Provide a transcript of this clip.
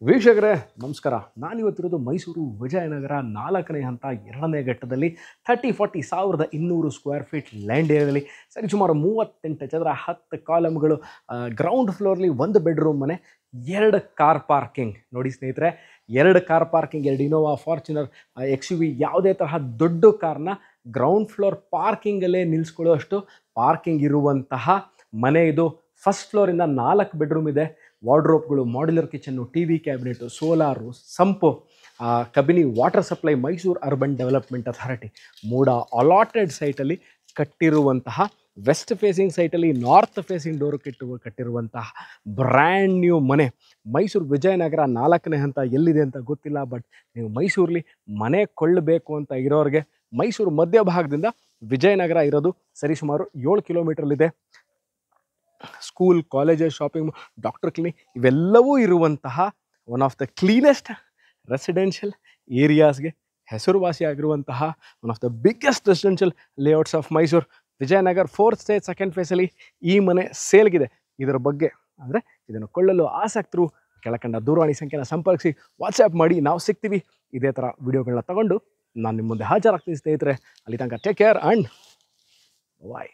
ವೀಕ್ಷಕರೇ ನಮಸ್ಕಾರ. ನಾನಿವತ್ತಿರೋದು ಮೈಸೂರು ವಿಜಯನಗರ 4ನೇ ಹಂತ 2ನೇ ಘಟ್ಟದಲ್ಲಿ 30-40,200 ಸ್ಕ್ವೇರ್ ಫೀಟ್ ಲ್ಯಾಂಡ್ ಏರಿಯಾದಲ್ಲಿ ಸರಿಸುಮಾರು 38 ಚದರ 10 ಕಾಲಮ್ಗಳು, ಗ್ರೌಂಡ್ ಫ್ಲೋರ್ಲಿ 1 ಬೆಡ್ರೂಮ್ ಮನೆ, 2 ಕಾರ್ ಪಾರ್ಕಿಂಗ್. ನೋಡಿ ಸ್ನೇಹಿತರೆ, 2 car parking, 2 Innova, Fortuner, XUV ಯಾವುದೇ ತರಹ ದೊಡ್ಡ ಕಾರ್ನ ಗ್ರೌಂಡ್ ಫ್ಲೋರ್ ಪಾರ್ಕಿಂಗಲ್ಲೇ ನಿಲ್ಲಿಸ್ಕೊಳ್ಳೋಷ್ಟು ಪಾರ್ಕಿಂಗ್ ಇರುವಂತಹ ಮನೆ ಇದು. ಫಸ್ಟ್ ಫ್ಲೋರಿಂದ 4 ಬೆಡ್ರೂಮ್ ಇದೆ. ವಾರ್ಡ್ರೋಬ್ಗಳು, modular kitchen, TV cabinet, solar, sump, Kabini water supply, Mysuru urban development authority MUDA allotted ಸೈಟಲ್ಲಿ ಕಟ್ಟಿರುವಂತಹ, ವೆಸ್ಟ್ ಫೇಸಿಂಗ್ ಸೈಟಲ್ಲಿ ನಾರ್ತ್ ಫೇಸಿಂಗ್ ಡೋರು ಕಟ್ಟಿರುವಂತಹ ಬ್ರ್ಯಾಂಡ್ ನ್ಯೂ ಮನೆ. ಮೈಸೂರು ವಿಜಯನಗರ 4ನೇ ಹಂತ ಎಲ್ಲಿದೆ ಅಂತ ಗೊತ್ತಿಲ್ಲ, ಬಟ್ ನೀವು ಮೈಸೂರಲ್ಲಿ ಮನೆ ಕೊಳ್ಳಬೇಕು ಅಂತ ಇರೋರಿಗೆ ಮೈಸೂರು ಮಧ್ಯಭಾಗದಿಂದ ವಿಜಯನಗರ ಇರೋದು ಸರಿಸುಮಾರು 7 ಕಿಲೋಮೀಟರ್ಲಿದೆ. School, colleges, shopping, doctor clinic ಇವೆಲ್ಲವೂ ಇರುವಂತಹ one of the cleanest residential ಏರಿಯಾಸ್ಗೆ ಹೆಸರುವಾಸಿಯಾಗಿರುವಂತಹ one of the biggest residential layouts of Mysuru. Vijayanagar 4th stage 2nd ಫೇಸಲ್ಲಿ ಈ ಮನೆ ಸೇಲ್ಗಿದೆ. ಇದರ ಬಗ್ಗೆ ಅಂದರೆ ಇದನ್ನು ಕೊಳ್ಳಲು ಆಸಕ್ತರು ಕೆಳಕಂಡ ದೂರವಾಣಿ ಸಂಖ್ಯೆನ ಸಂಪರ್ಕಿಸಿ, ವಾಟ್ಸ್ಆ್ಯಪ್ ಮಾಡಿ, ನಾವು ಸಿಗ್ತೀವಿ. ಇದೇ ಥರ ವಿಡಿಯೋಗಳನ್ನ ತಗೊಂಡು ನಾನು ನಿಮ್ಮ ಮುಂದೆ ಹಾಜರಾಗ್ತೀನಿ ಸ್ನೇಹಿತರೆ. ಅಲ್ಲಿ ತನಕ ಟೇಕ್ ಕೇರ್ ಆ್ಯಂಡ್ ಬಾಯ್.